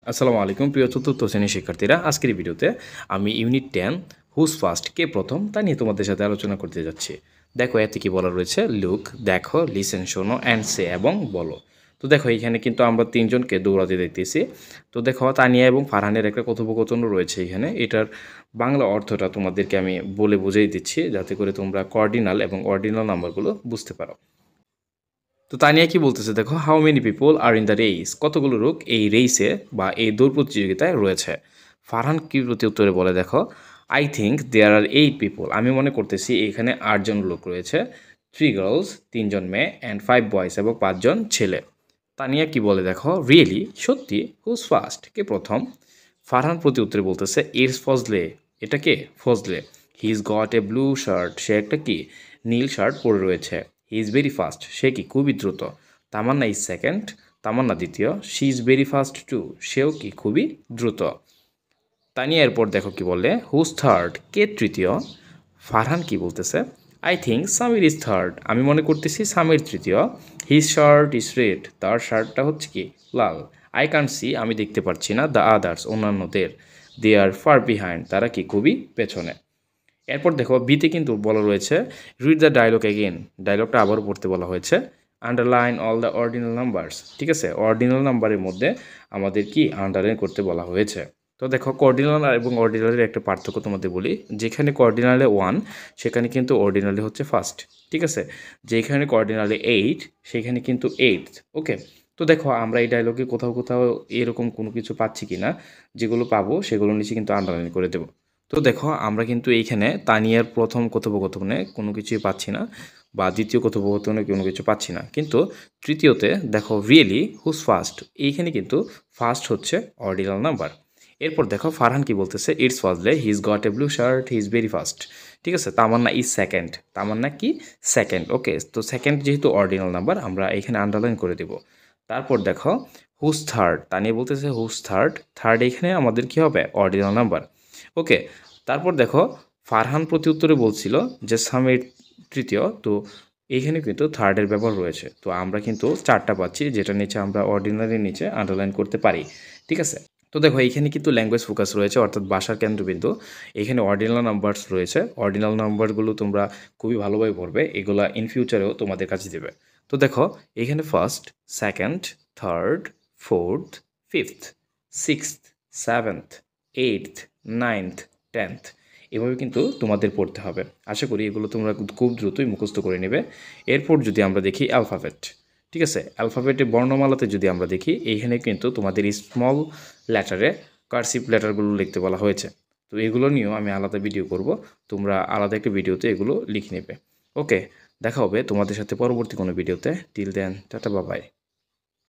আসসালামু আলাইকুম প্রিয় চতুর্থ শ্রেণীর শিক্ষার্থীরা, আজকের এই ভিডিওতে আমি ইউনিট 10 হুজ ফার্স্ট কে প্রথম তা নিয়ে তোমাদের সাথে আলোচনা করতে যাচ্ছি। দেখো এতে কি বলা রয়েছে, লুক দেখো, লিসেন শোনো, অ্যান্ড সে এবং বলো। তো দেখো এখানে কিন্তু আমরা তিনজনকে দৌড়াতে দেখতেছি। তো দেখো তানিয়া এবং ফারহানের একটা কথোপকথনও রয়েছে এখানে। এটার বাংলা অর্থটা তোমাদেরকে আমি বলে বুঝিয়ে দিচ্ছি যাতে করে তোমরা কর্ডিনাল এবং অর্ডিনাল নাম্বারগুলো বুঝতে পারো। তো তানিয়া কি বলতেছে দেখো, how many people are in the race, কতগুলো লোক এই রেসে বা এই দৌড় প্রতিযোগিতায় রয়েছে। ফারহান কি প্রতি উত্তরে বলে দেখো, I think there are 8 people, আমি মনে করতেছি এখানে 8 জন লোক রয়েছে। 3 গার্লস, 3 জন মেয়ে, অ্যান্ড 5 বয়েজ এবং 5 জন ছেলে। তানিয়া কি বলে দেখো, রিয়েলি, সত্যি, হুজ ফার্স্ট, কে প্রথম। ফারহান প্রতি উত্তরে বলতেছে, ইটস ফজলে, এটা কে, Fazle. He is got a blue shirt, সে একটা কি, নীল শার্ট পরে রয়েছে। হি ইজ ভেরি ফাস্ট, সে কি, খুবই দ্রুত। তামান্না ইজ সেকেন্ড, তামান্না দ্বিতীয়। She is very fast too, সেও কি, খুবই দ্রুত। তানিয়া এরপর দেখো কি বলে, হুজ থার্ড, কে তৃতীয়। ফারহান কি বলতেছে, I think Samir is third, আমি মনে করতেছি সামির তৃতীয়। হিজ শার্ট ইজ রেড, তার শার্টটা হচ্ছে কি, লাল। আই ক্যান সি, আমি দেখতে পাচ্ছি না, দ্য আদার্স, অন্যান্যদের। দে আর ফার বিহাইন্ড, তারা কি, খুবই পেছনে। এরপর দেখো বিতে কিন্তু বলা রয়েছে, রিড দ্য ডায়লগ এগেন, ডায়লগটা আবারও পড়তে বলা হয়েছে। Underline all the ordinal numbers, ঠিক আছে, অর্ডিনাল নাম্বারের মধ্যে আমাদের কি আন্ডারলাইন করতে বলা হয়েছে। তো দেখো কর্ডিনাল এবং অর্ডিনালের একটা পার্থক্য তোমাদের বলি, যেখানে কর্ডিনালে 1 সেখানে কিন্তু অর্ডিনালে হচ্ছে ফার্স্ট, ঠিক আছে। যেখানে কর্ডিনালে 8 সেখানে কিন্তু 8th, ওকে। তো দেখো আমরা এই ডায়লগে কোথাও কোথাও এরকম কোনো কিছু পাচ্ছি কি না, যেগুলো পাবো সেগুলো নিচে কিন্তু আন্ডারলাইন করে দেবো। তো দেখো আমরা কিন্তু এইখানে তানিয়ার প্রথম কথোপকথনে কোনো কিছুই পাচ্ছি না, বা দ্বিতীয় কথোপকথনে কোনো কিছু পাচ্ছি না, কিন্তু তৃতীয়তে দেখো রিয়েলি হুজ ফার্স্ট, এইখানে কিন্তু ফার্স্ট হচ্ছে অর্ডিনাল নাম্বার। এরপর দেখো ফারহান কি বলতেছে, it's Fazle, he is got a blue shirt, he is very fast, ঠিক আছে। তামান্না ইজ সেকেন্ড, তামান্না কি, সেকেন্ড, ওকে। তো সেকেন্ড যেহেতু অর্ডিনাল নাম্বার আমরা এখানে আন্ডারলাইন করে দেব। তারপর দেখো হুজ থার্ড, তানিয়া বলতেছে হুজ থার্ড, থার্ড এখানে আমাদের কি হবে, অর্ডিনাল নাম্বার, ওকে। তারপর দেখো ফারহান প্রতি উত্তরে বলছিল যে সামের তৃতীয়, তো এইখানে কিন্তু থার্ডের ব্যবহার রয়েছে। তো আমরা কিন্তু 4টা পাচ্ছি, যেটা নিচে আমরা অর্ডিনারির নিচে আন্ডারলাইন করতে পারি, ঠিক আছে। তো দেখো এইখানে কিন্তু ল্যাঙ্গুয়েজ ফোকাস রয়েছে, অর্থাৎ ভাষার কেন্দ্রবিন্দু। এখানে অর্ডিনাল নাম্বারস রয়েছে, অর্ডিনাল নাম্বারগুলো তোমরা খুবই ভালোভাবে পড়বে, এগুলা ইন ফিউচারেও তোমাদের কাছে দেবে। তো দেখো এখানে first, second, third, fourth, fifth, sixth, seventh, eighth, ninth, 10th, এভাবে কিন্তু তোমাদের পড়তে হবে। আশা করি এগুলো তোমরা খুব দ্রুতই মুখস্থ করে নেবে। এরপর যদি আমরা দেখি অ্যালফাবেট, ঠিক আছে, অ্যালফাবেটের বর্ণমালাতে যদি আমরা দেখি, এইখানে কিন্তু তোমাদের স্মল লেটারে কার্সিভ লেটারগুলো লিখতে বলা হয়েছে। তো এগুলো নিয়েও আমি আলাদা ভিডিও করব, তোমরা আলাদা একটা ভিডিওতে এগুলো লিখে নেবে। ওকে, দেখা হবে তোমাদের সাথে পরবর্তী কোনো ভিডিওতে। টিল দেন, টাটা, বাবাই।